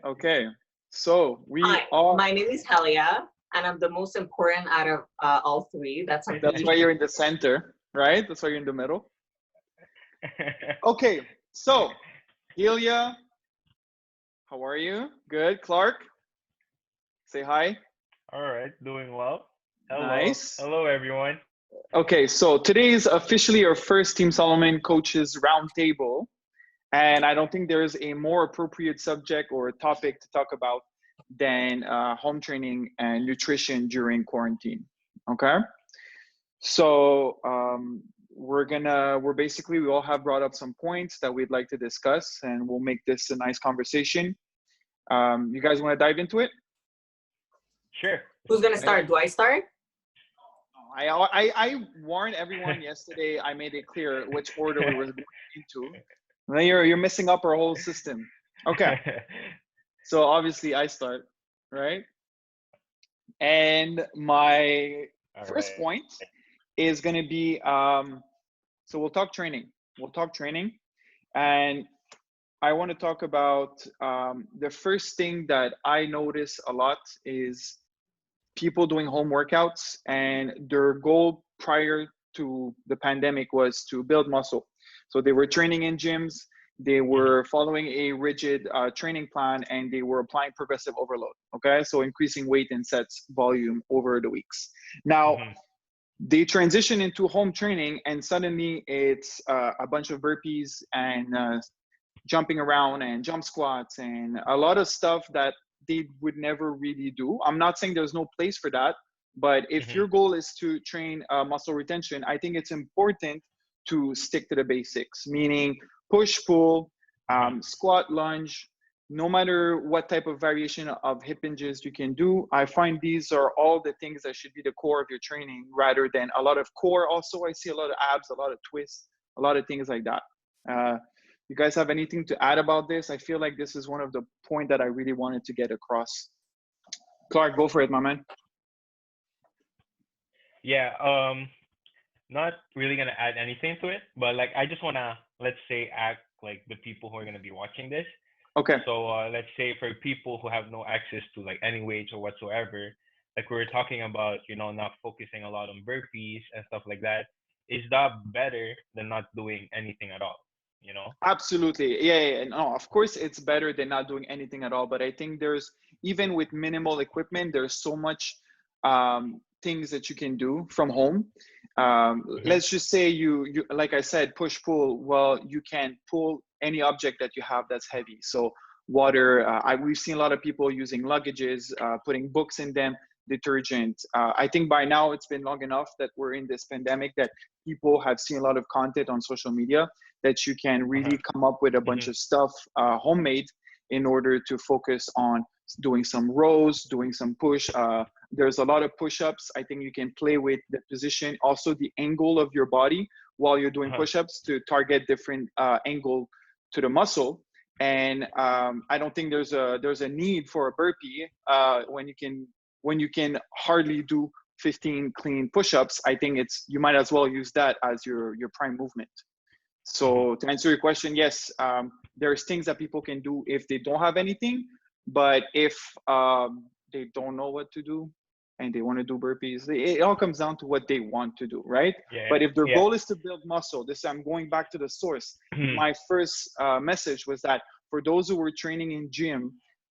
Okay, so we Hi, all, my name is Helia, and I'm the most important out of all three. That's a that's me. why you're in the center, right? That's why you're in the middle. Okay, so Helia, how are you? Good. Clark, say hi. All right, doing well. Hello, Nice. hello everyone. Okay, so today is officially our first Team Solomon Coaches Round Table. And I don't think there's a more appropriate subject or topic to talk about than home training and nutrition during quarantine. Okay. So we all have brought up some points that we'd like to discuss, and we'll make this a nice conversation. You guys want to dive into it? Sure. Who's gonna Anyone? start? Do I start? I warned everyone yesterday. I made it clear which order we were going into. Now you're messing up our whole system. Okay. So obviously I start, right? And my All first right. point is going to be so we'll talk training. We'll talk training. And I want to talk about the first thing that I notice a lot is people doing home workouts, and their goal prior to the pandemic was to build muscle. So they were training in gyms, they were following a rigid training plan, and they were applying progressive overload. Okay, so increasing weight and sets volume over the weeks. Now, Mm-hmm. they transition into home training, and suddenly it's a bunch of burpees and jumping around and jump squats and a lot of stuff that they would never really do. I'm not saying there's no place for that, but if Mm-hmm. your goal is to train muscle retention, I think it's important to stick to the basics, meaning push, pull, Mm-hmm. squat, lunge. No matter what type of variation of hip hinges you can do, I find these are all the things that should be the core of your training rather than a lot of core. Also, I see a lot of abs, a lot of twists, a lot of things like that. You guys have anything to add about this? I feel like this is one of the point that I really wanted to get across. Clark, go for it, my man. Yeah. Not really gonna add anything to it, but like I just wanna, let's say, act like the people who are gonna be watching this. Okay. So let's say for people who have no access to like any weights or whatsoever, like we were talking about, not focusing a lot on burpees and stuff like that. Is that better than not doing anything at all? You know? Absolutely. Yeah. No, of course it's better than not doing anything at all. But I think there's, even with minimal equipment, there's so much things that you can do from home. Mm-hmm. Let's just say you, like I said, push pull. Well, you can pull any object that you have that's heavy. So water, we've seen a lot of people using luggages, putting books in them, detergent. I think by now it's been long enough that we're in this pandemic that people have seen a lot of content on social media that you can Uh-huh. really come up with a bunch Mm-hmm. of stuff homemade in order to focus on doing some rows, doing some push. There's a lot of push-ups. I think you can play with the position, also the angle of your body while you're doing Uh-huh. push-ups to target different angle to the muscle. And I don't think there's a need for a burpee when you can hardly do 15 clean push-ups. I think you might as well use that as your prime movement. Mm-hmm. So to answer your question, yes, there's things that people can do if they don't have anything, but if they don't know what to do and they want to do burpees, it all comes down to what they want to do, right? Yeah. But if their Yeah. goal is to build muscle, I'm going back to the source. Mm-hmm. My first message was that for those who were training in gym,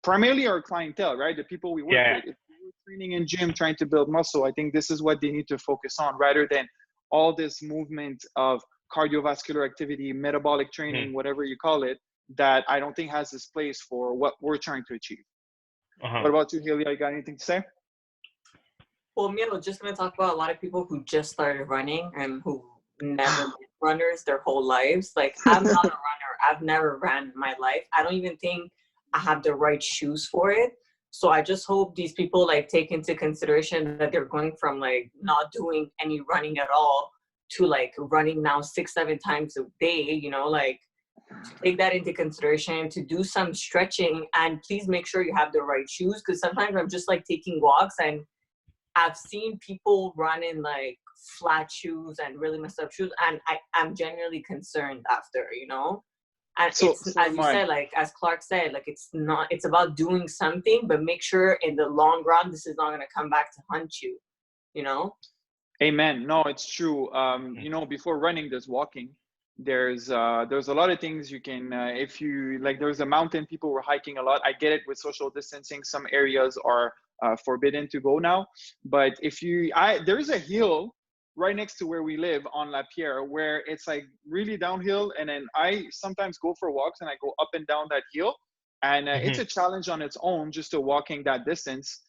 primarily our clientele, right? The people we work Yeah. with, if they were training in gym trying to build muscle, I think this is what they need to focus on rather than all this movement of cardiovascular activity, metabolic Mm-hmm. training, whatever you call it, that I don't think has this place for what we're trying to achieve. Uh-huh. What about you, Helia? You got anything to say? Well, me, I was just gonna talk about a lot of people who just started running and who never been runners their whole lives. Like, I'm not a runner. I've never ran in my life. I don't even think I have the right shoes for it. So I just hope these people like take into consideration that they're going from like not doing any running at all to like running now 6-7 times a day, like to take that into consideration, to do some stretching, and please make sure you have the right shoes, because sometimes I'm just like taking walks and I've seen people run in like flat shoes and really messed up shoes, and I'm genuinely concerned after. And So it's, so as am you I. said, like as Clark said, like it's not, it's about doing something, but make sure in the long run this is not going to come back to hunt you, you know. Amen. No, it's true. Mhm. Before running, there's walking. There's a lot of things you can if you like. There's a mountain. People were hiking a lot. I get it with social distancing. Some areas are forbidden to go now. But if you, there is a hill right next to where we live on La Pierre where it's like really downhill, and then I sometimes go for walks and I go up and down that hill, and it's Mhm. a challenge on its own just to walking that distance.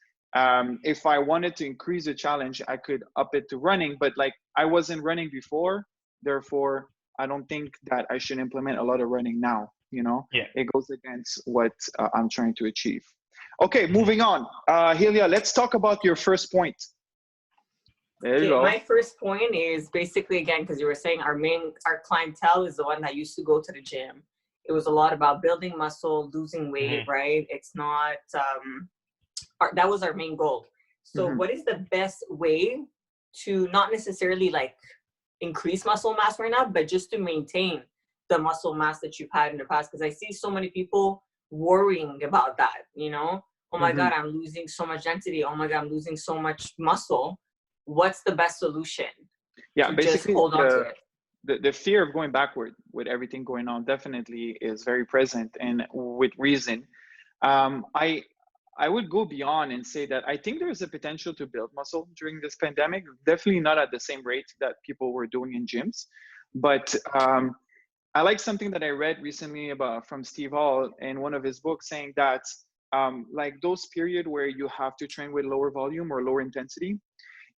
If I wanted to increase the challenge, I could up it to running, but like I wasn't running before, therefore I don't think that I should implement a lot of running now. Yeah. It goes against what I'm trying to achieve. Okay, Mhm. moving on. Helia, let's talk about your first point. There you Okay, go. my first point is basically, again, because you were saying our clientele is the one that used to go to the gym. It was a lot about building muscle, losing weight, Mhm. right? It's not that was our main goal. So Hmm. what is the best way to not necessarily like increase muscle mass right now, but just to maintain the muscle mass that you've had in the past? Because I see so many people worrying about that, you know? Oh my Hmm. God, I'm losing so much density. Oh my God, I'm losing so much muscle. What's the best solution Yeah, to just basically hold on to it? the fear of going backward with everything going on definitely is very present, and with reason. I would go beyond and say that I think there is a potential to build muscle during this pandemic. Definitely not at the same rate that people were doing in gyms, but I like something that I read recently about from Steve Hall in one of his books, saying that like those period where you have to train with lower volume or lower intensity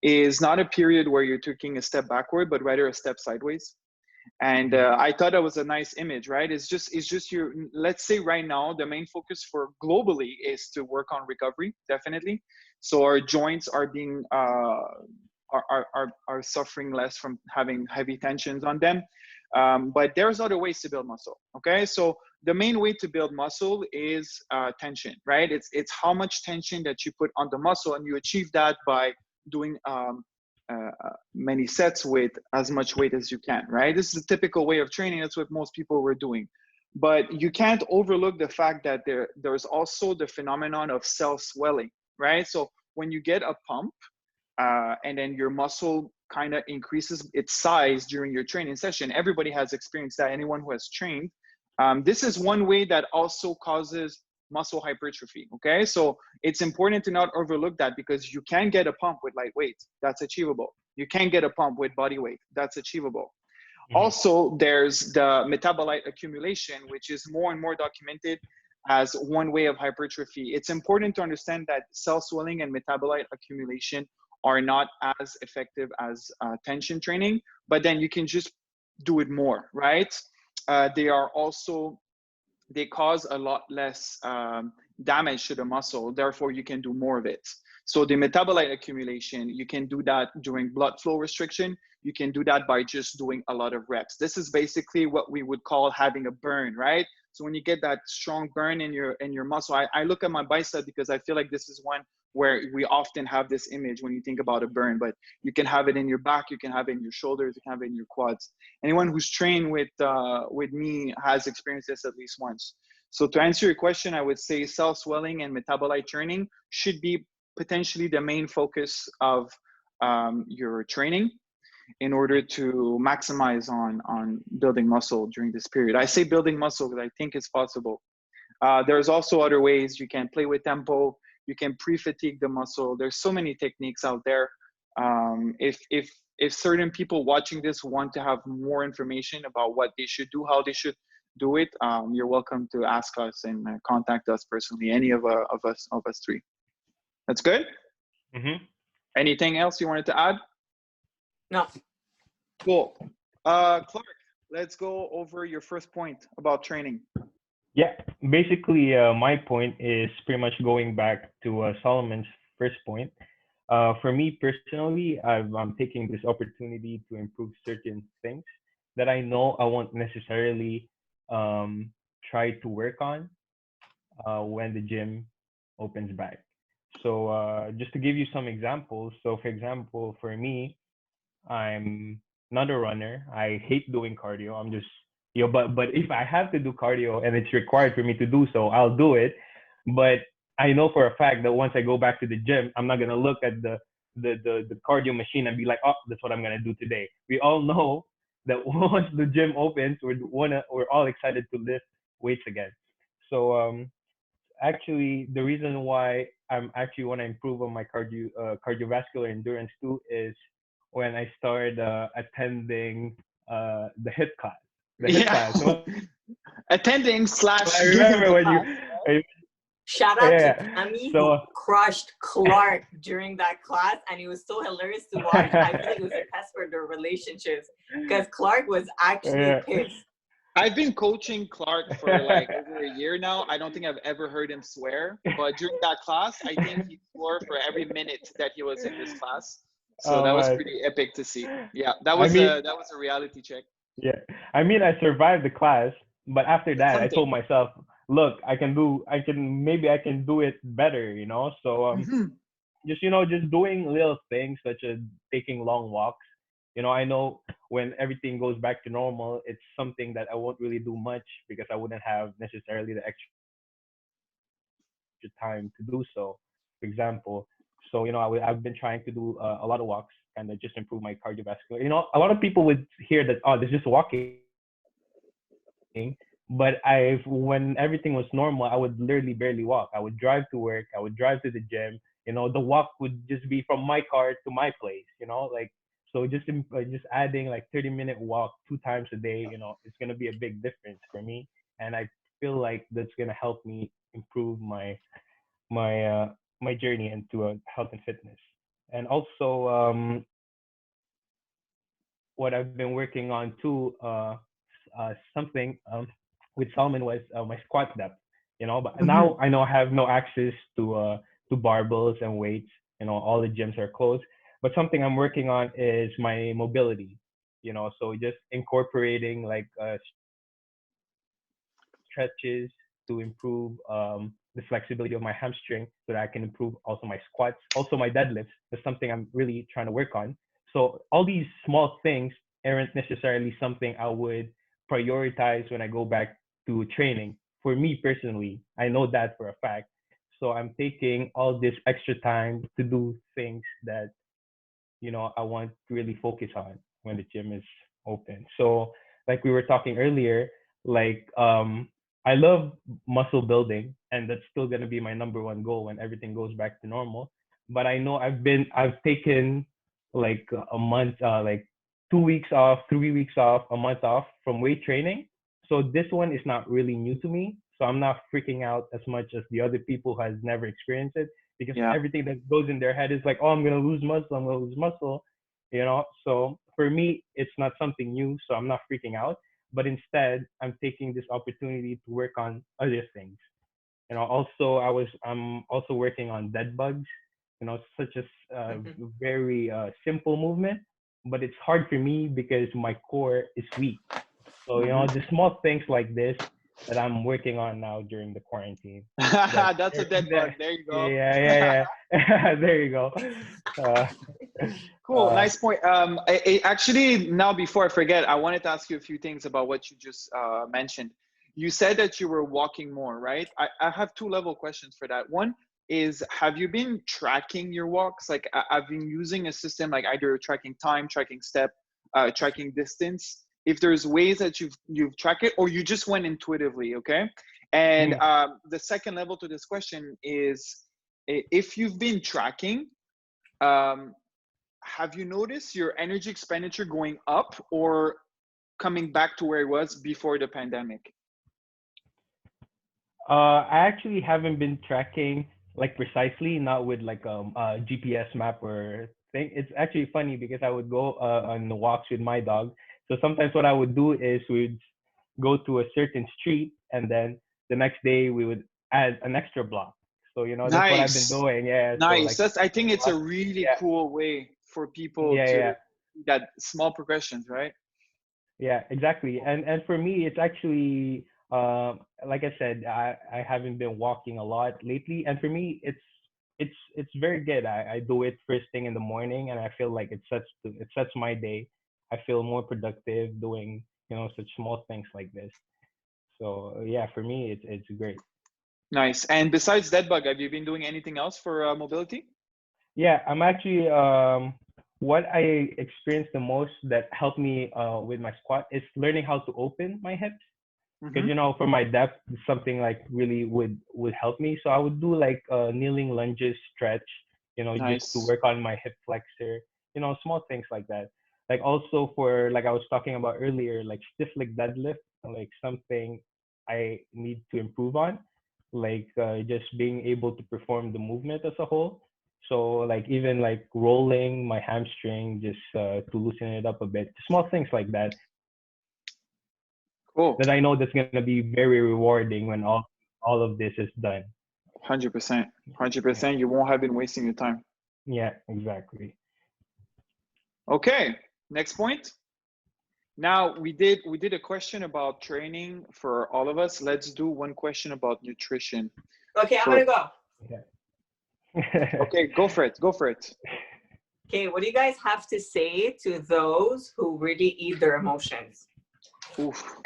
is not a period where you're taking a step backward, but rather a step sideways. And Mhm. I thought that was a nice image, right? It's just your, let's say right now the main focus for globally is to work on recovery, definitely. So our joints are being are suffering less from having heavy tensions on them. But there's other ways to build muscle. Okay, so the main way to build muscle is tension, right? It's how much tension that you put on the muscle, and you achieve that by doing many sets with as much weight as you can, right? This is a typical way of training. That's what most people were doing. But you can't overlook the fact that there's also the phenomenon of cell swelling, right? So when you get a pump and then your muscle kind of increases its size during your training session, everybody has experienced that, anyone who has trained. This is one way that also causes muscle hypertrophy. Okay, so it's important to not overlook that, because you can get a pump with light weight, that's achievable. You can get a pump with body weight, that's achievable. Mhm. Also, there's the metabolite accumulation, which is more and more documented as one way of hypertrophy. It's important to understand that cell swelling and metabolite accumulation are not as effective as tension training, but then you can just do it more, right? They are also, they cause a lot less damage to the muscle, therefore you can do more of it. So the metabolite accumulation, you can do that during blood flow restriction. You can do that by just doing a lot of reps. This is basically what we would call having a burn, right? So when you get that strong burn in your muscle, I look at my bicep because I feel like this is one where we often have this image when you think about a burn, but you can have it in your back, you can have it in your shoulders, you can have it in your quads. Anyone who's trained with me has experienced this at least once. So to answer your question, I would say cell swelling and metabolite training should be potentially the main focus of your training in order to maximize on building muscle during this period. I say building muscle because I think it's possible. There's also other ways you can play with tempo. You can pre-fatigue the muscle. There's so many techniques out there. If certain people watching this want to have more information about what they should do, how they should do it, you're welcome to ask us and contact us personally. Any of us three. That's good. Mhm. Anything else you wanted to add? No. Cool. Clark, let's go over your first point about training. Yeah. Basically, my point is pretty much going back to Solomon's first point. For me personally, I'm taking this opportunity to improve certain things that I know I won't necessarily um, try to work on when the gym opens back. So just to give you some examples. So for example, for me, I'm not a runner. I hate doing cardio. I'm just But if I have to do cardio and it's required for me to do so, I'll do it. But I know for a fact that once I go back to the gym, I'm not gonna look at the cardio machine and be like, oh, that's what I'm gonna do today. We all know that once the gym opens, we're all excited to lift weights again. So actually, the reason why I'm actually want to improve on my cardiovascular endurance too is when I started attending the hit class. The hit Yeah. class. So Attending I slash doing remember the when you, class. Shout out to yeah. Tammy who So crushed Clark during that class, and it was so hilarious to watch. I feel like it was a test for their relationships because Clark was actually yeah. pissed. I've been coaching Clark for like over a year now. I don't think I've ever heard him swear, but during that class, I think he swore for every minute that he was in this class. So that Oh was man. pretty epic to see. Yeah, I mean, that was a reality check. yeah. I mean, I survived the class, but after That's that, I something. told myself, look, maybe I can do it better, So Hmm. just doing little things such as taking long walks. I know when everything goes back to normal, it's something that I won't really do much because I wouldn't have necessarily the extra time to do so. For example, so I've been trying to do a lot of walks, kind of just improve my cardiovascular. A lot of people would hear that, oh, this is just walking, but when everything was normal, I would literally barely walk. I would drive to work, I would drive to the gym. The walk would just be from my car to my place. So just just adding like 30-minute walk 2 times a day, it's gonna be a big difference for me, and I feel like that's gonna help me improve my journey into health and fitness. And also, what I've been working on too, something with Salman was my squat depth. But Hmm. now I know I have no access to barbells and weights. All the gyms are closed. But something I'm working on is my mobility. So just incorporating like stretches to improve the flexibility of my hamstring so that I can improve also my squats, also my deadlifts. That's something I'm really trying to work on. So all these small things aren't necessarily something I would prioritize when I go back to training. For me personally, I know that for a fact. So I'm taking all this extra time to do things that I want to really focus on when the gym is open. So like we were talking earlier, like I love muscle building, and that's still gonna be my number one goal when everything goes back to normal. But I know I've taken like a month, like 2 weeks off, 3 weeks off, a month off from weight training. So this one is not really new to me. So I'm not freaking out as much as the other people who has never experienced it, because Yeah. everything that goes in their head is like, oh, I'm gonna lose muscle, I'm gonna lose muscle. So for me, it's not something new, so I'm not freaking out. But instead, I'm taking this opportunity to work on other things. Also I'm also working on dead bugs. Such as Mhm. very simple movement, but it's hard for me because my core is weak. So Hmm. the small things like this that I'm working on now during the quarantine. That, That's a dead bug. that There you go. yeah, yeah, yeah. There you go. Uh, Cool, nice point. Actually, now before I forget, I wanted to ask you a few things about what you just mentioned. You said that you were walking more, right? I have two level questions for that. One is, have you been tracking your walks? Like, I've been using a system like either tracking time, tracking step, tracking distance. If there's ways that you've tracked it, or you just went intuitively, okay? And mm, the second level to this question is, if you've been tracking. Um, have you noticed your energy expenditure going up or coming back to where it was before the pandemic? I actually haven't been tracking like precisely, not with like a GPS map or thing. It's actually funny because I would go on the walks with my dog. So sometimes what I would do is we'd go to a certain street, and then the next day we would add an extra block. So that's what I've been Nice. doing. Yeah. So Nice. like That's, I think it's a last, really yeah, cool way for people yeah, to yeah. that small progressions, right? Yeah, exactly. And for me, it's actually like I said, I haven't been walking a lot lately, and for me, it's very good. I do it first thing in the morning, and I feel like it sets my day. I feel more productive doing such small things like this. So yeah, for me, it's great. Nice. And besides dead bug, have you been doing anything else for mobility? Yeah, I'm actually what I experienced the most that helped me with my squat is learning how to open my hips. Because Mm-hmm. for my depth, something like really would help me. So I would do like kneeling lunges, stretch, just to Nice. work on my hip flexor, small things like that. Like also for like I was talking about earlier, like stiff leg deadlift, like something I need to improve on, like just being able to perform the movement as a whole. So like even like rolling my hamstring just to loosen it up a bit, small things like that Cool. that I know that's gonna be very rewarding when all of this is done. 100%. Yeah, 100%. You won't have been wasting your time. yeah, exactly. Okay. Next point. Now we did a question about training for all of us. Let's do one question about nutrition. Okay, I'm For gonna go. Yeah. okay, go for it. Go for it. Okay, what do you guys have to say to those who really eat their emotions? Oof.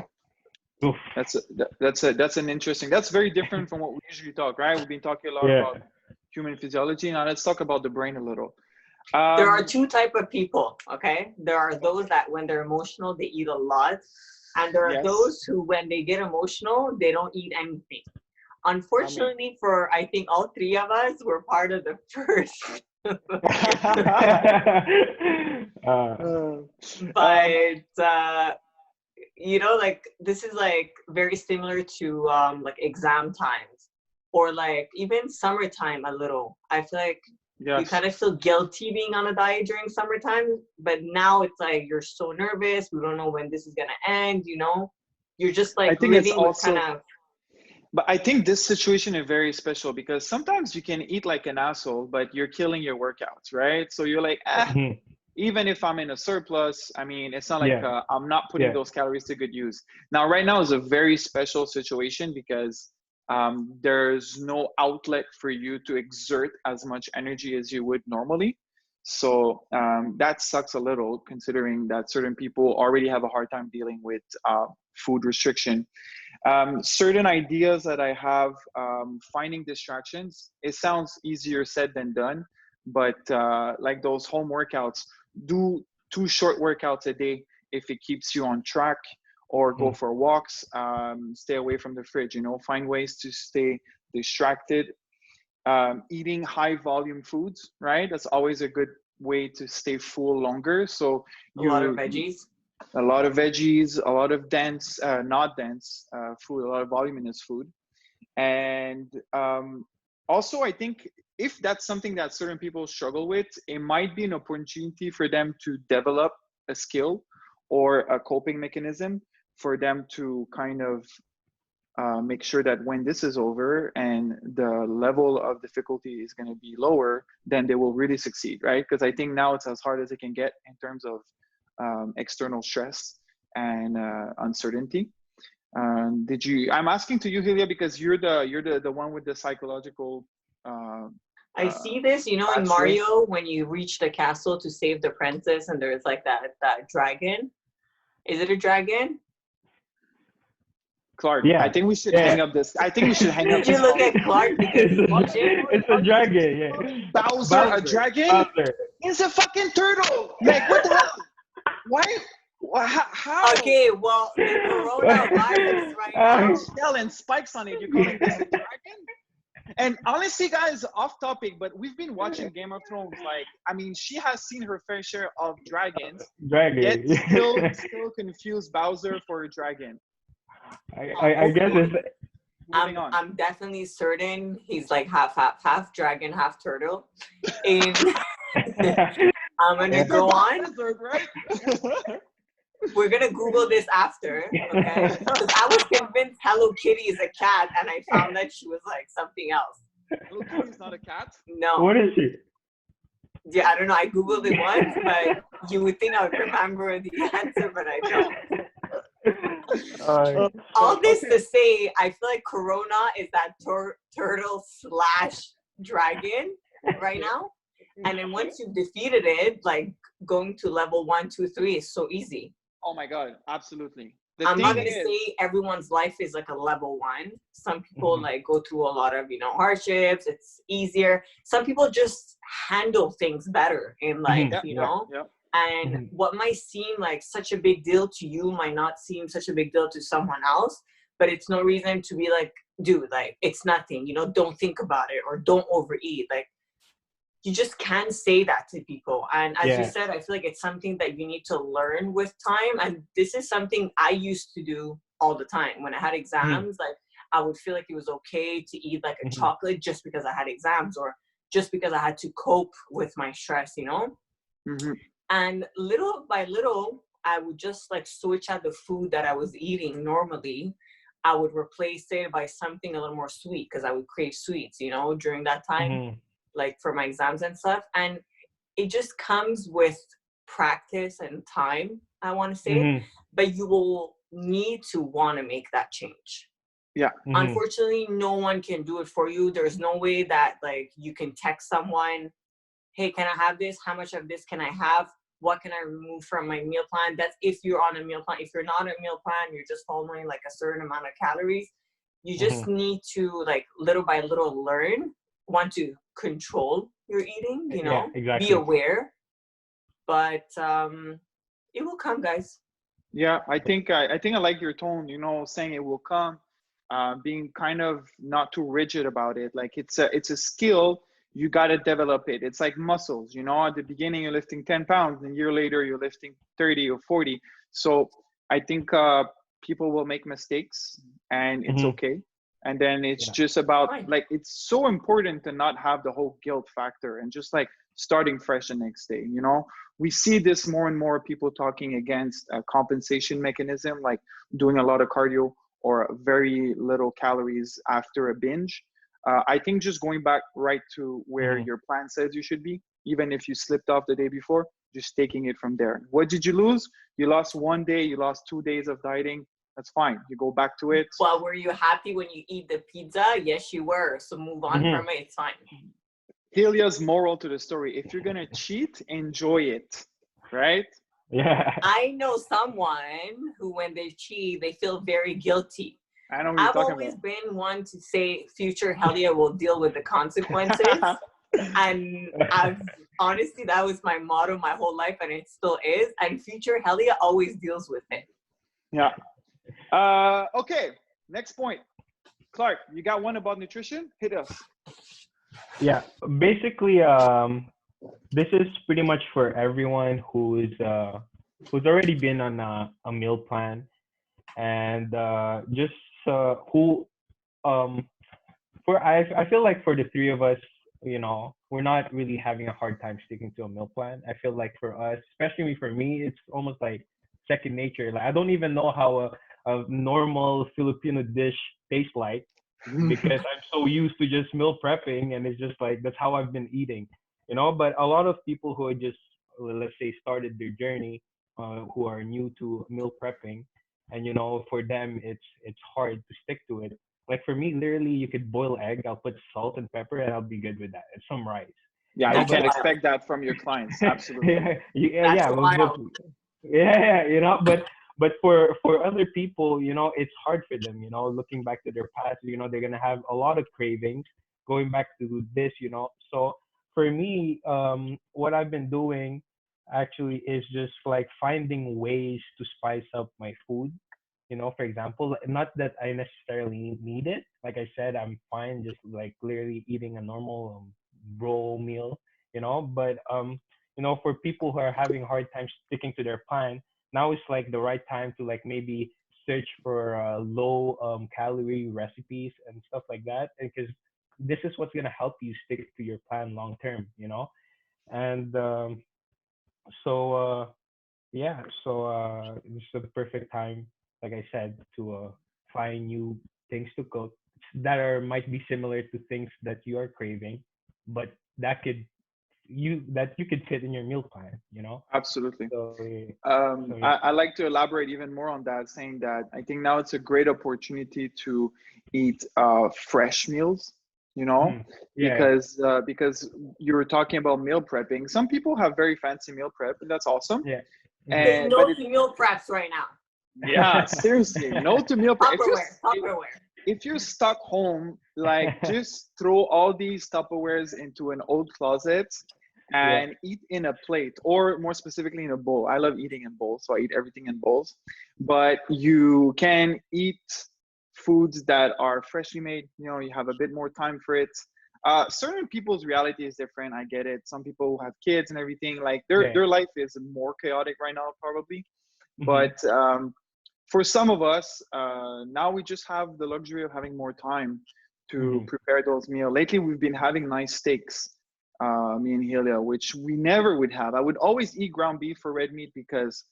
Oof. That's an interesting. That's very different from what we usually talk, right? We've been talking a lot Yeah. about human physiology. Now let's talk about the brain a little. There are Um, two type of people, okay? There are those that when they're emotional, they eat a lot. And there are yes. those who, when they get emotional, they don't eat anything. I mean. Unfortunately, for I think all three of us, we're part of the first. um, But like this is like very similar to like exam times or like even summertime a little. I feel like you yes. kind of feel guilty being on a diet during summertime, but now it's like you're so nervous. We don't know when this is gonna end. You're just I like think it's living with kind also, of. but I think this situation is very special because sometimes you can eat like an asshole, but you're killing your workouts, right? So you're like, Mhm. even if I'm in a surplus, I mean, it's not like Yeah, I'm not putting yeah. those calories to good use. Now, right now is a very special situation because there's no outlet for you to exert as much energy as you would normally. So that sucks a little considering that certain people already have a hard time dealing with food restriction. Certain ideas that I have, finding distractions, it sounds easier said than done, but like those home workouts, do 2 short workouts a day if it keeps you on track, or go Mhm. for walks, stay away from the fridge, find ways to stay distracted. Eating high volume foods, right? That's always a good way to stay full longer. So A lot of you veggies. a lot of veggies, a lot of dense, not dense food, a lot of voluminous food. And also, I think if that's something that certain people struggle with, it might be an opportunity for them to develop a skill or a coping mechanism for them to kind of make sure that when this is over and the level of difficulty is going to be lower, then they will really succeed, right? Because I think now it's as hard as it can get in terms of external stress and uncertainty. I'm asking to you, Helia, because you're the one with the psychological uh, I uh, see this, in backstory. Mario when you reach the castle to save the princess and there's like that dragon. Is it a dragon? Clark, I Yeah, think we should yeah. hang up this. I think we should hang up Did you this look call. at Clark because It's he's a, watching? it's a dragon. Yeah, Bowser, a Bowser. dragon? Bowser. It's a fucking turtle. Like, what the hell? Why? How? Okay, well, the coronavirus right Got now. shell and spikes on it. You're calling this a dragon? And honestly, guys, off topic, but we've been watching Game of Thrones. Like, I mean, she has seen her fair share of dragons, yet Dragon. still confused Bowser for a dragon. I guess Okay, it's. moving on. I'm definitely certain he's like half dragon, half turtle. And I'm I gonna mean, they're go both on. lizard, right? We're gonna Google this after, okay? Because I was convinced Hello Kitty is a cat, and I found that she was like something else. Hello Kitty's not a cat. No, What is she? yeah, I don't know. I googled it once, but you would think I would remember the answer, but I don't. Uh, All this Okay. to say, I feel like Corona is that turtle slash dragon right now. And then once you've defeated it, like going to level 1, 2, 3 is so easy. Oh my God, absolutely. The I'm not thing gonna is, say everyone's life is like a level one. Some people Mhm. like go through a lot of, hardships. It's easier. Some people just handle things better in life, Mhm. yeah, Yeah. yeah, And Mhm. what might seem like such a big deal to you might not seem such a big deal to someone else. But it's no reason to be like, dude, like it's nothing, don't think about it or don't overeat. Like you just can't say that to people. And as you Yeah. said, I feel like it's something that you need to learn with time. And this is something I used to do all the time. When I had Mhm. exams, like I would feel like it was okay to eat like a Mhm. chocolate just because I had exams or just because I had to cope with my stress. mm-hmm. And little by little, I would just like switch out the food that I was eating normally. I would replace it by something a little more sweet because I would crave sweets, during that time, Mhm. like for my exams and stuff. And it just comes with practice and time, I want to say, Mhm. but you will need to want to make that change. Yeah, Mhm. Unfortunately, no one can do it for you. There's no way that like you can text someone, hey, can I have this? How much of this can I have? What can I remove from my meal plan? That's if you're on a meal plan. If you're not on a meal plan, you're just following like a certain amount of calories. You just Mhm. need to like little by little learn, want to control your eating, Yeah. be Exactly. aware, but it will come, guys. yeah. I think I like your tone. Saying it will come, being kind of not too rigid about it. Like it's a skill. You got to develop it. It's like muscles. At the beginning you're lifting 10 pounds, and a year later you're lifting 30 or 40. So I think people will make mistakes, and it's Mhm. okay. And then it's Yeah. just about, Fine. like, it's so important to not have the whole guilt factor and just like starting fresh the next day. We see this more and more, people talking against a compensation mechanism, like doing a lot of cardio or very little calories after a binge. I think just going back right to where Mhm. your plan says you should be, even if you slipped off the day before, just taking it from there. What did you lose? You lost one day, you lost 2 days of dieting. That's fine. You go back to it. Well, were you happy when you eat the pizza? Yes, you were. So move on Mhm. from it. It's fine. Helia's moral to the story: if you're going to cheat, enjoy it, right? Yeah. I know someone who, when they cheat, they feel very guilty. I know who you're I've talking always about. been one to say future Helia will deal with the consequences. And I've honestly, that was my motto my whole life, and it still is. And future Helia always deals with it. Yeah. Okay. Next point. Clark, you got one about nutrition? Hit us. Yeah. Basically, this is pretty much for everyone who's already been on a meal plan, and just who um for I feel like for the three of us, we're not really having a hard time sticking to a meal plan. I feel like for us, especially for me, it's almost like second nature. Like I don't even know how a normal Filipino dish tastes like because I'm so used to just meal prepping, and it's just like that's how I've been eating. But a lot of people who are just, let's say, started their journey, who are new to meal prepping, and for them it's hard to stick to it. Like for me, literally, you could boil egg, I'll put salt and pepper, and I'll be good with that. And some rice, Yeah, you That's but can wild. expect that from your clients. Absolutely. yeah, yeah, That's yeah, but wild. yeah, but for other people, it's hard for them. Looking back to their past, they're gonna have a lot of cravings going back to this. So for me, what I've been doing actually is just like finding ways to spice up my food. For example, not that I necessarily need it. Like I said, I'm fine just like clearly eating a normal roll meal. But for people who are having hard time sticking to their plan, now is like the right time to like maybe search for low calorie recipes and stuff like that, because this is what's gonna help you stick to your plan long term. And so yeah, so this is the perfect time, like I said, to find new things to cook that are might be similar to things that you are craving, but that you could fit in your meal plan. Absolutely. So yeah. So yeah. I like to elaborate even more on that, saying that I think now it's a great opportunity to eat fresh meals, you know, Mhm. Yeah. because you were talking about meal prepping. Some people have very fancy meal prep, and that's awesome. Yeah. And no to meal preps right now. yeah, seriously, no to meal prep. Tupperware. If you're stuck home, like just throw all these Tupperwares into an old closet and eat in a plate, or more specifically in a bowl. I love eating in bowls, so I eat everything in bowls. But you can eat foods that are freshly made. You know, you have a bit more time for it. Certain people's reality is different. I get it. Some people who have kids and everything, like their life is more chaotic right now, probably. But for some of us, now we just have the luxury of having more time to prepare those meals. Lately, we've been having nice steaks, me and Helia, which we never would have. I would always eat ground beef for red meat because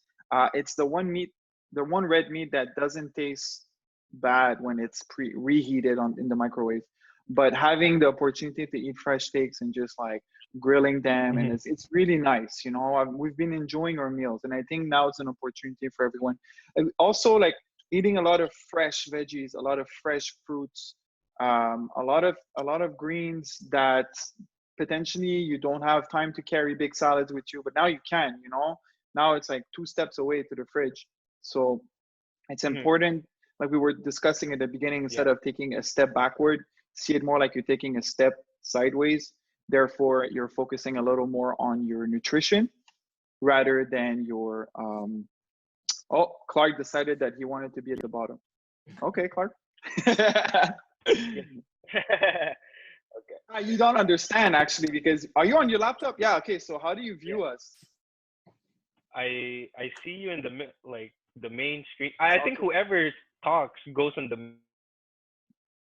it's the one red meat that doesn't taste bad when it's reheated in the microwave. But having the opportunity to eat fresh steaks and just like grilling them, and it's really nice. You know, we've been enjoying our meals, and I think now it's an opportunity for everyone. And also, like eating a lot of fresh veggies, a lot of fresh fruits, a lot of greens that potentially you don't have time to carry big salads with you, but now you can. You know, now it's like 2 steps away to the fridge. So it's important, like we were discussing at the beginning, instead of taking a step backward, see it more like you're taking a step sideways. Therefore, you're focusing a little more on your nutrition rather than your, oh, Clark decided that he wanted to be at the bottom. Okay, Clark. Okay. You don't understand actually, because are you on your laptop? Yeah, okay. So how do you view us? I see you in the main screen. I think whoever talks goes on the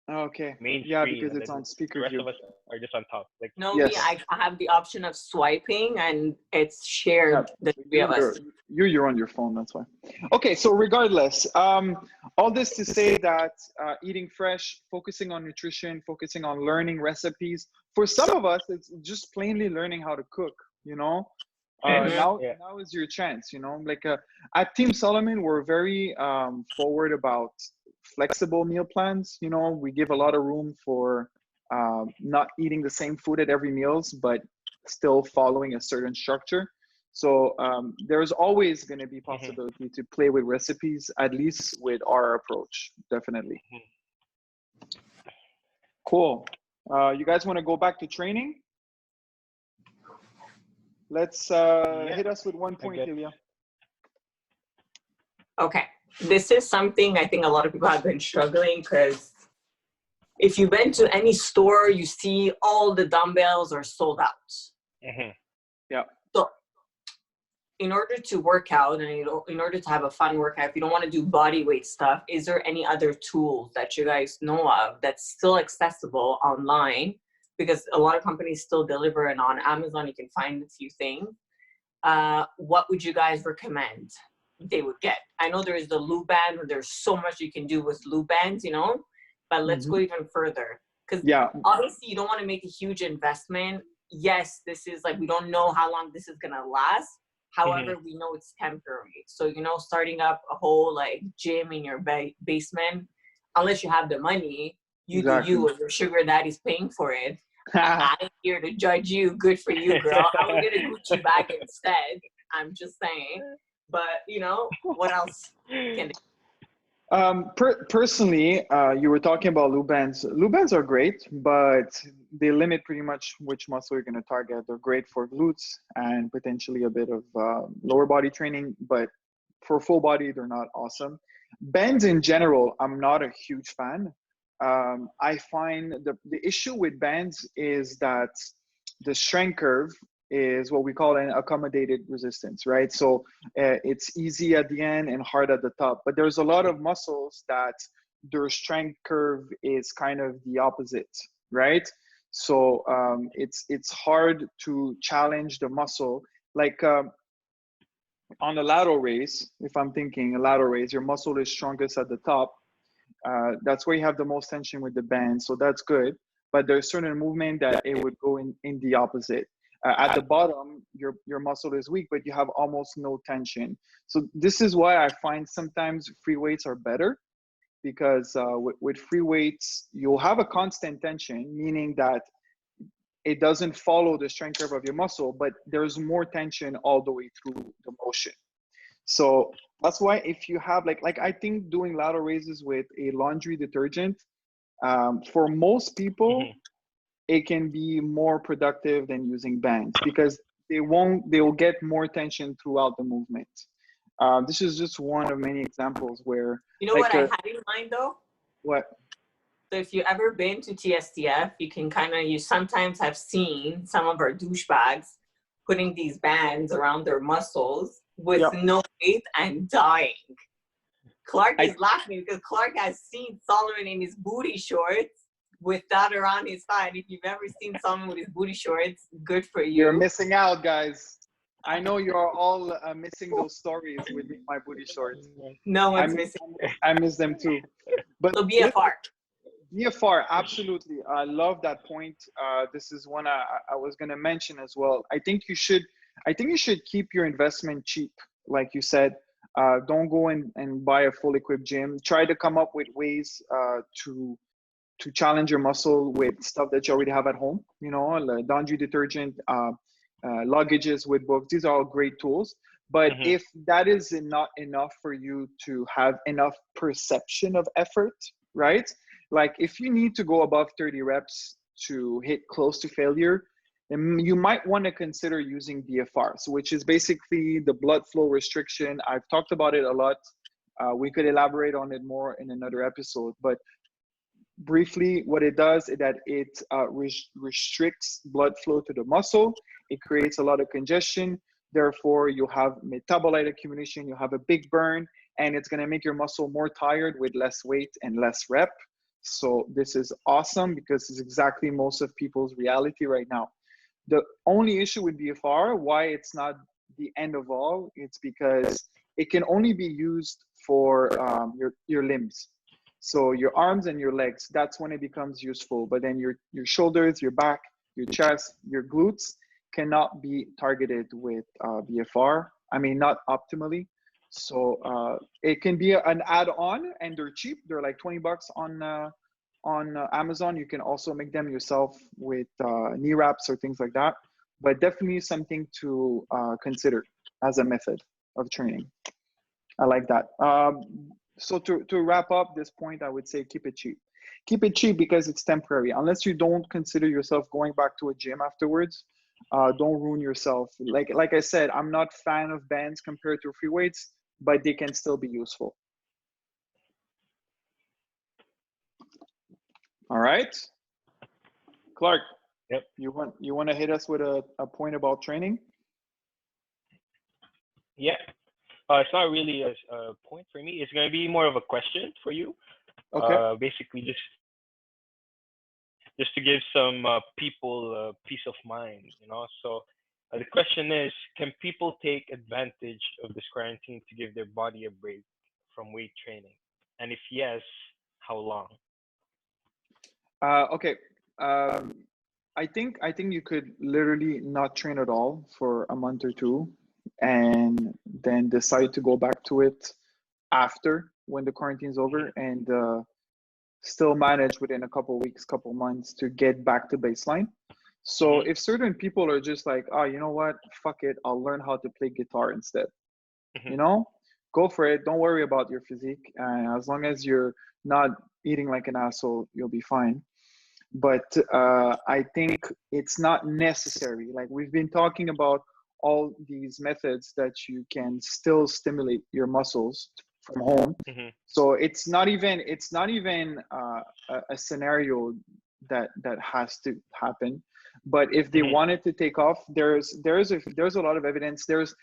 okay. main yeah, screen. because it's on speaker The rest view. of us are just on top. Like No, yes. me, I have the option of swiping, and it's shared. The three of us. You're on your phone, that's why. Okay, so regardless, all this to say that eating fresh, focusing on nutrition, focusing on learning recipes. For some of us, it's just plainly learning how to cook. You know, now is your chance. You know, like at Team Solomon, we're very forward about flexible meal plans. You know, we give a lot of room for not eating the same food at every meals, but still following a certain structure. So there's always going to be possibility to play with recipes, at least with our approach, definitely. Cool. You guys want to go back to training? Let's hit us with one point, Helia. Okay. This is something I think a lot of people have been struggling, because if you've been to any store, you see all the dumbbells are sold out. Yeah. So in order to work out and in order to have a fun workout, if you don't want to do body weight stuff, is there any other tools that you guys know of that's still accessible online? Because a lot of companies still deliver, and on Amazon you can find a few things. What would you guys recommend they would get? I know there is the loop band, or there's so much you can do with loop bands, you know, but let's go even further, because obviously you don't want to make a huge investment. Yes, this is like, we don't know how long this is gonna last. However, we know it's temporary. So, you know, starting up a whole like gym in your basement, unless you have the money, you do you, or your sugar daddy's paying for it. I'm here to judge you. Good for you, girl. I will get a Gucci bag instead. I'm just saying. But, you know, what else can they? Personally, you were talking about loop bands. Loop bands are great, but they limit pretty much which muscle you're going to target. They're great for glutes and potentially a bit of lower body training, but for full body, they're not awesome. Bands in general, I'm not a huge fan. I find the issue with bands is that the strength curve is what we call an accommodated resistance, right? So it's easy at the end and hard at the top, but there's a lot of muscles that their strength curve is kind of the opposite, right? So it's hard to challenge the muscle. Like on a lateral raise, if I'm thinking a lateral raise, your muscle is strongest at the top. That's where you have the most tension with the band, so that's good. But there's certain movement that it would go in the opposite. At the bottom, your muscle is weak, but you have almost no tension. So this is why I find sometimes free weights are better, because with free weights, you'll have a constant tension, meaning that it doesn't follow the strength curve of your muscle, but there's more tension all the way through the motion. So that's why if you have like I think doing lateral raises with a laundry detergent, for most people, Mm-hmm. it can be more productive than using bands because they will get more tension throughout the movement. This is just one of many examples where You know like what I had in mind though? what So if you ever been to TSTF, you can you sometimes have seen some of our douchebags putting these bands around their muscles with yeah no weight and dying. Clark I is laughing because Clark has seen Solomon in his booty shorts with that around his thigh. And if you've ever seen Solomon with his booty shorts, good for you're you. missing out, guys. I know you're all missing those stories with me, my booty shorts. No I one's miss, missing. I miss them too. But So listen, BFR. BFR, absolutely. I love that point. This is one I was gonna mention as well. I think you should keep your investment cheap, like you said. Don't go and buy a full equipped gym. Try to come up with ways to challenge your muscle with stuff that you already have at home. You know, like laundry detergent, luggages with books. These are all great tools. But Mm-hmm. if that is not enough for you to have enough perception of effort, right? Like if you need to go above 30 reps to hit close to failure, then you might want to consider using BFR, so which is basically the blood flow restriction. I've talked about it a lot. We could elaborate on it more in another episode, but briefly, what it does is that it restricts blood flow to the muscle. It creates a lot of congestion. Therefore, you have metabolite accumulation, you have a big burn, and it's going to make your muscle more tired with less weight and less rep. So this is awesome because it's exactly most of people's reality right now. The only issue with BFR, why it's not the end of all, it's because it can only be used for your limbs. So your arms and your legs, that's when it becomes useful. But then your shoulders, your back, your chest, your glutes cannot be targeted with BFR. I mean, not optimally. So it can be an add-on, and they're cheap. They're like $20 on Amazon. You can also make them yourself with knee wraps or things like that. But definitely something to consider as a method of training. I like that. So to wrap up this point, I would say keep it cheap. Keep it cheap because it's temporary. Unless you don't consider yourself going back to a gym afterwards, don't ruin yourself. Like I said, I'm not a fan of bands compared to free weights, but they can still be useful. All right, Clark. Yep. You want to hit us with a point about training? Yeah. It's not really a point for me. It's going to be more of a question for you. Okay. Basically, just to give some people peace of mind, you know. So the question is, can people take advantage of this quarantine to give their body a break from weight training? And if yes, how long? Okay. Um, I think you could literally not train at all for a month or two, and then decide to go back to it after when the quarantine's over, Mm-hmm. and still manage within a couple weeks, couple months to get back to baseline. So Mm-hmm. if certain people are just like, oh, you know what, fuck it, I'll learn how to play guitar instead. Mm-hmm. You know, go for it. Don't worry about your physique. As long as you're not eating like an asshole, you'll be fine. But I think it's not necessary. Like we've been talking about all these methods that you can still stimulate your muscles from home. Mm-hmm. So it's not even a scenario that has to happen. But if they Mm-hmm. wanted to take off, there's a lot of evidence. There's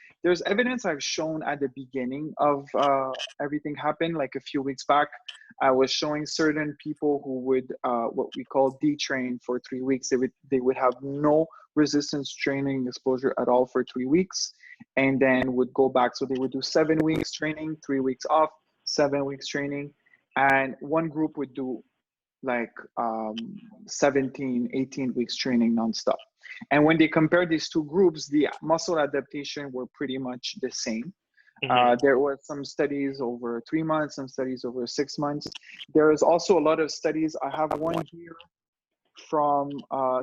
evidence I've shown at the beginning of everything happened, like a few weeks back. I was showing certain people who would what we call detrain for 3 weeks. They would have no resistance training exposure at all for 3 weeks, and then would go back. So they would do 7 weeks training, 3 weeks off, 7 weeks training, and one group would do like 17, 18 weeks training nonstop. And when they compared these two groups, the muscle adaptation were pretty much the same. Mm-hmm. There were some studies over 3 months, some studies over 6 months. There is also a lot of studies. I have one here. from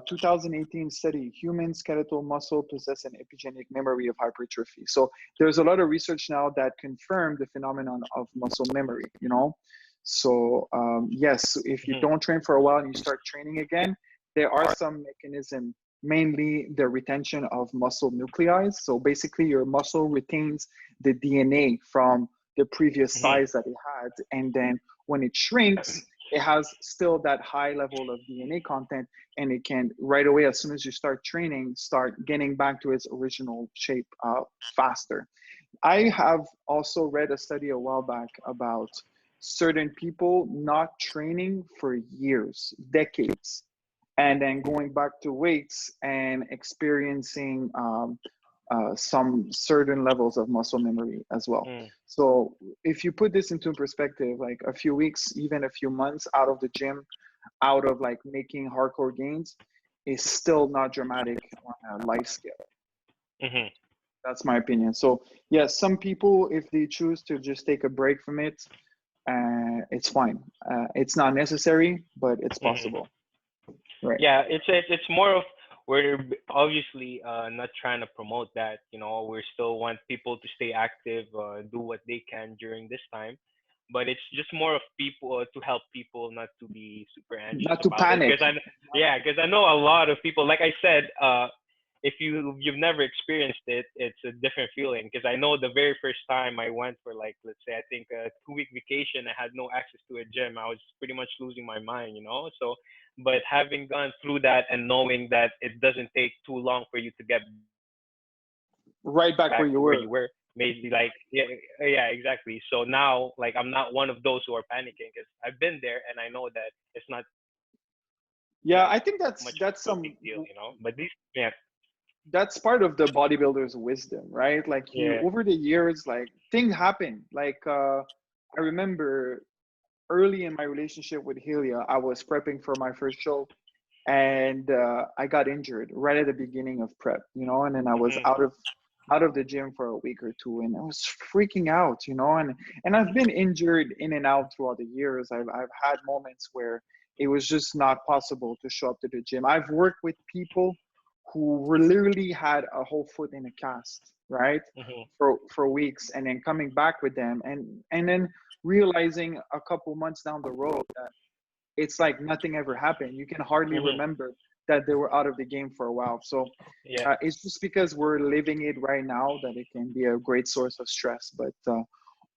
2018 study, human skeletal muscle possess an epigenetic memory of hypertrophy. So there's a lot of research now that confirm the phenomenon of muscle memory, you know? So yes, if you don't train for a while and you start training again, there are some mechanism, mainly the retention of muscle nuclei. So basically your muscle retains the DNA from the previous size that it had. And then when it shrinks, it has still that high level of DNA content, and it can right away, as soon as you start training, start getting back to its original shape faster. I have also read a study a while back about certain people not training for years, decades, and then going back to weights and experiencing some certain levels of muscle memory as well. So if you put this into perspective, like a few weeks, even a few months out of the gym, out of like making hardcore gains, is still not dramatic on a life scale. That's my opinion. So yes, some people, if they choose to just take a break from it, it's fine. It's not necessary, but it's possible. Right. Yeah, it's more of, we're obviously not trying to promote that. You know, we still want people to stay active, do what they can during this time, but it's just more of people to help people not to be super anxious Not to about it. panic. Because I know a lot of people. Like I said, if you've never experienced it, it's a different feeling. Because I know the very first time I went for, like, let's say, I think a 2-week vacation, I had no access to a gym. I was pretty much losing my mind, you know. So, but having gone through that and knowing that it doesn't take too long for you to get right back where you were, maybe, like, yeah, exactly. So now, like, I'm not one of those who are panicking, because I've been there and I know that it's not. Yeah, I think that's some big deal, you know. But these, that's part of the bodybuilder's wisdom, right? Like you over the years, like things happen. Like I remember early in my relationship with Helia, I was prepping for my first show, and I got injured right at the beginning of prep, you know, and then I was out of the gym for a week or two, and I was freaking out, you know, and I've been injured in and out throughout the years. I've had moments where it was just not possible to show up to the gym. I've worked with people who were literally had a whole foot in a cast, right, for weeks, and then coming back with them, and then realizing a couple months down the road that it's like nothing ever happened. You can hardly remember that they were out of the game for a while. So it's just because we're living it right now that it can be a great source of stress. But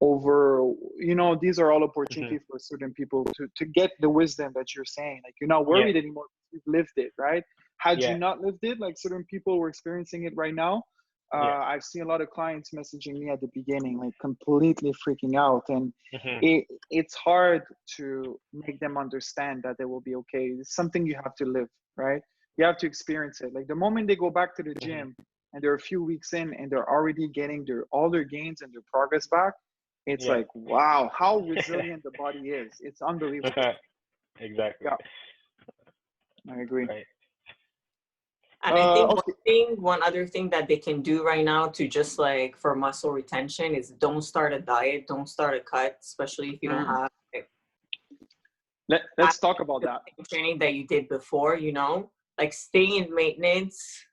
over, you know, these are all opportunities for certain people to get the wisdom that you're saying. Like, you're not worried anymore. You've lived it, right? Had you not lived it, like certain people were experiencing it right now, I've seen a lot of clients messaging me at the beginning, like completely freaking out. And it's hard to make them understand that they will be okay. It's something you have to live, right? You have to experience it. Like the moment they go back to the gym and they're a few weeks in and they're already getting all their gains and their progress back, it's like, wow, how resilient the body is. It's unbelievable. Exactly. Yeah, I agree. Right. And I think one other thing that they can do right now to just like for muscle retention is don't start a diet, don't start a cut, especially if you don't have let's talk about that training that you did before, you know, like stay in maintenance,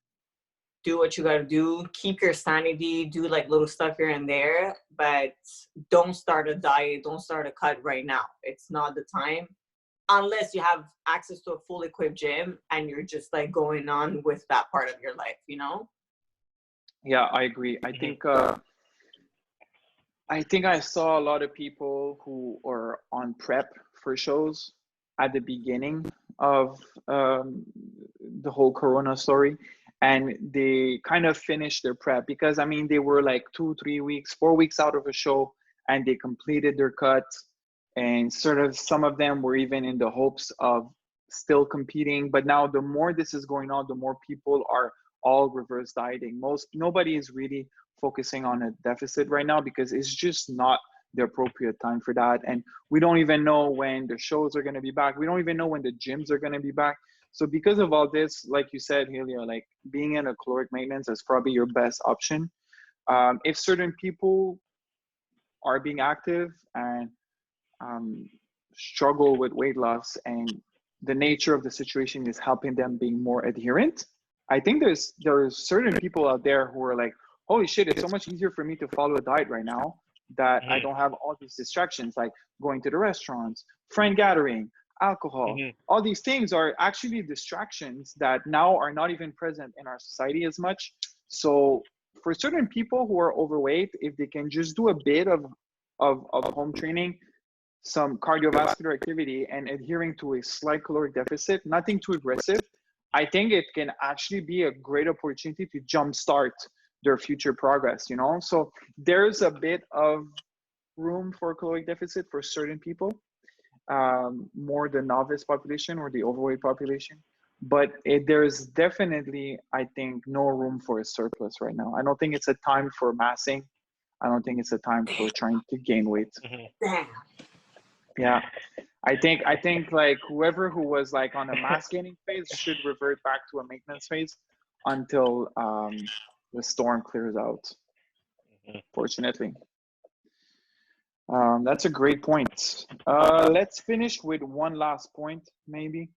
do what you got to do, keep your sanity, do like little stuff here and there, but don't start a diet, don't start a cut right now. It's not the time. Unless you have access to a full equipped gym and you're just like going on with that part of your life, you know? Yeah, I agree. I think I saw a lot of people who are on prep for shows at the beginning of the whole Corona story, and they kind of finished their prep because, I mean, they were like 2, 3 weeks, 4 weeks out of a show, and they completed their cut. And sort of some of them were even in the hopes of still competing. But now the more this is going on, the more people are all reverse dieting. Nobody is really focusing on a deficit right now because it's just not the appropriate time for that. And we don't even know when the shows are going to be back. We don't even know when the gyms are going to be back. So because of all this, like you said, Helia, like being in a caloric maintenance is probably your best option. If certain people are being active and struggle with weight loss and the nature of the situation is helping them being more adherent. I think there's certain people out there who are like, holy shit, it's so much easier for me to follow a diet right now that I don't have all these distractions, like going to the restaurants, friend gathering, alcohol. All these things are actually distractions that now are not even present in our society as much. So for certain people who are overweight, if they can just do a bit of home training, some cardiovascular activity, and adhering to a slight caloric deficit, nothing too aggressive, I think it can actually be a great opportunity to jumpstart their future progress, you know? So there's a bit of room for caloric deficit for certain people, more the novice population or the overweight population. But there's definitely, I think, no room for a surplus right now. I don't think it's a time for massing. I don't think it's a time for trying to gain weight. Yeah. I think like whoever who was like on a mass gaining phase should revert back to a maintenance phase until the storm clears out, fortunately. That's a great point. Let's finish with one last point, maybe,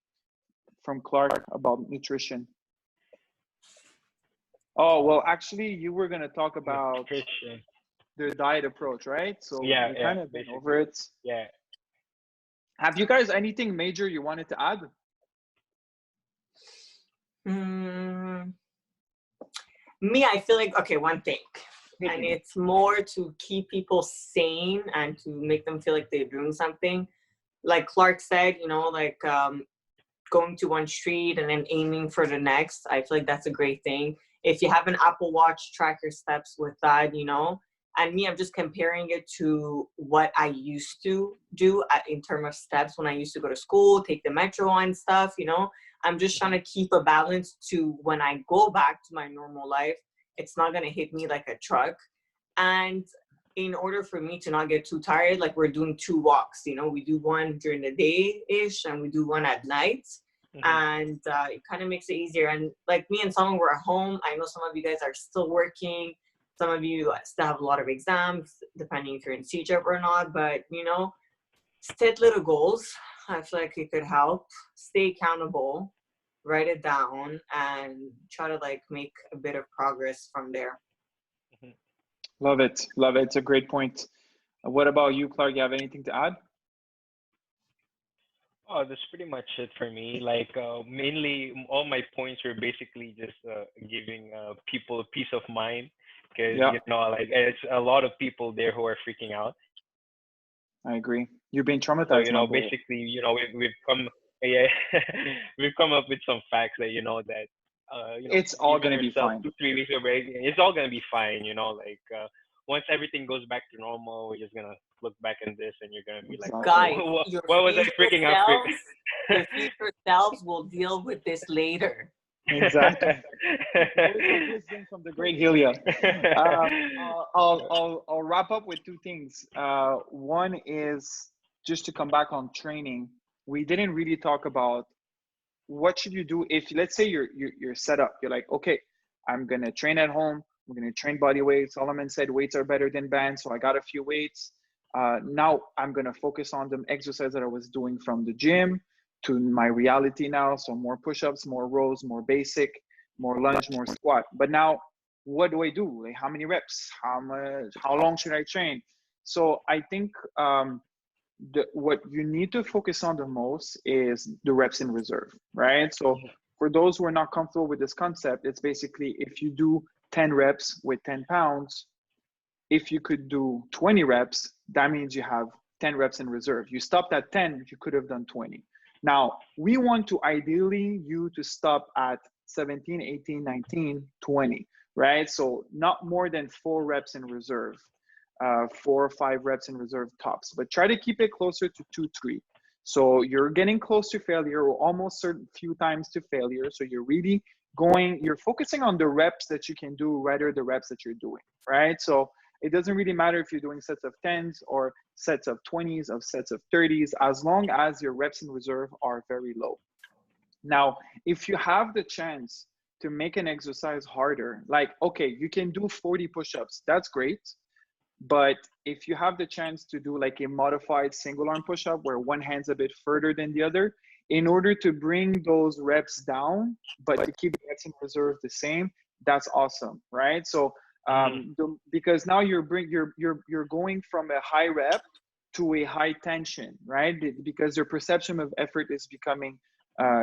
from Clark about nutrition. Oh, well, actually, you were going to talk about nutrition. the diet approach, right? So Yeah, we yeah, kind of been over it. Yeah. Have you guys anything major you wanted to add? Me, I feel like, okay, one thing, and it's more to keep people sane and to make them feel like they're doing something. Like Clark said, you know, like going to one street and then aiming for the next. I feel like that's a great thing. If you have an Apple Watch, track your steps with that, you know. And me, I'm just comparing it to what I used to do in terms of steps when I used to go to school, take the metro and stuff, you know. I'm just trying to keep a balance to when I go back to my normal life, it's not going to hit me like a truck. And in order for me to not get too tired, like we're doing 2 walks, you know, we do one during the day-ish and we do one at night. And it kind of makes it easier. And like me and someone were at home. I know some of you guys are still working. Some of you still have a lot of exams, depending if you're in CJEP or not. But, you know, set little goals. I feel like it could help. Stay accountable. Write it down and try to like make a bit of progress from there. Love it. Love it. It's a great point. What about you, Clark? You have anything to add? Oh, that's pretty much it for me. Like, mainly all my points were basically just giving people peace of mind, because Yeah, you know, like it's a lot of people there who are freaking out. I agree. You're being So traumatized, you my know, boy. basically, you know, we've come, yeah, we've come up with some facts that you know that you know, It's all giving gonna be yourself fine. 2 3 weeks of break, it's all gonna be fine. You know, like once everything goes back to normal, we're just gonna look back in this and you're gonna be like, Exactly. Guys, your what was I future freaking out for? selves, your future selves will deal with this later. Exactly. Words of wisdom from the great Helia. I'll wrap up with 2 things. One is just to come back on training. We didn't really talk about what should you do if, let's say, you're set up. You're like, okay, I'm gonna train at home. I'm gonna train body weight. Solomon said weights are better than bands, so I got a few weights. Now I'm gonna focus on the exercise that I was doing from the gym to my reality now. So more push-ups, more rows, more basic, more lunge, more squat. But now, what do I do? Like, how many reps? How much? How long should I train? So I think what you need to focus on the most is the reps in reserve, right? So for those who are not comfortable with this concept, it's basically if you do 10 reps with 10 pounds, if you could do 20 reps, that means you have 10 reps in reserve. You stopped at 10, you could have done 20. Now, we want to ideally you to stop at 17, 18, 19, 20, right? So not more than 4 reps in reserve. 4 or 5 reps in reserve tops, but try to keep it closer to 2, 3. So you're getting close to failure or almost a few times to failure. So you're really you're focusing on the reps that you can do rather the reps that you're doing, right? So it doesn't really matter if you're doing sets of 10s or sets of 20s or sets of 30s, as long as your reps in reserve are very low. Now, if you have the chance to make an exercise harder, like, okay, you can do 40 push-ups, that's great. But if you have the chance to do like a modified single arm push-up where one hand's a bit further than the other, in order to bring those reps down, but to keep the reps in reserve the same, that's awesome, right? So because now you're going from a high rep to a high tension, right? Because your perception of effort is becoming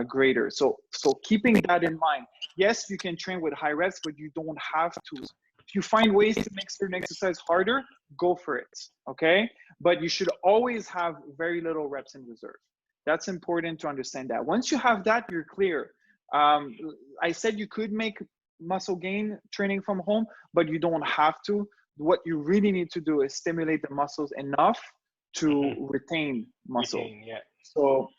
greater. So keeping that in mind, yes, you can train with high reps, but you don't have to. If you find ways to make certain exercise harder, go for it, okay? But you should always have very little reps in reserve. That's important to understand that. Once you have that, you're clear. I said you could make muscle gain training from home, but you don't have to. What you really need to do is stimulate the muscles enough to retain muscle. So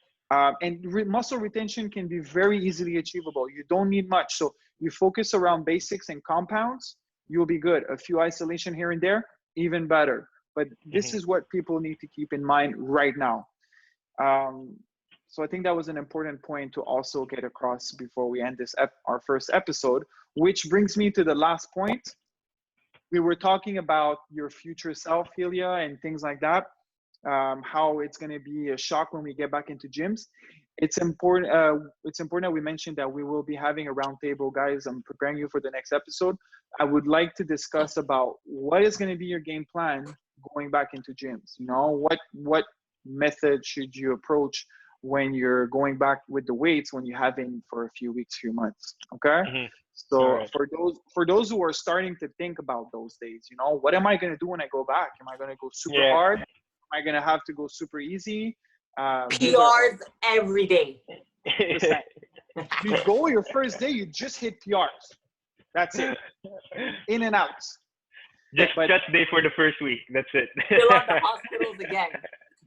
muscle retention can be very easily achievable. You don't need much. So you focus around basics and compounds, you'll be good. A few isolation here and there, even better. But this is what people need to keep in mind right now. So I think that was an important point to also get across before we end this our first episode, which brings me to the last point. We were talking about your future self, Helia, and things like that. How it's going to be a shock when we get back into gyms. It's important that we mentioned that we will be having a roundtable, guys. I'm preparing you for the next episode. I would like to discuss about what is going to be your game plan going back into gyms. You know, what method should you approach when you're going back with the weights when you haven't for a few weeks, few months. Okay. So for those who are starting to think about those days, you know, what am I going to do when I go back? Am I going to go super hard? Am I going to have to go super easy? PRs every day. You go your first day, you just hit PRs. That's it. In and out. Just day for the first week. That's it. Fill out the hospitals again.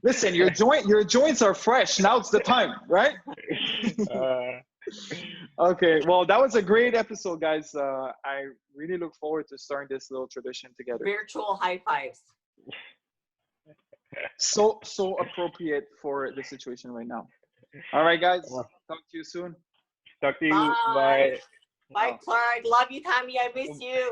Listen, your joints are fresh. Now it's the time, right? Okay. Well, that was a great episode, guys. I really look forward to starting this little tradition together. Virtual high fives. So appropriate for the situation right now. All right, guys. Talk to you soon. Talk to you. Bye. Bye, Clark. Love you, Tommy. I miss you.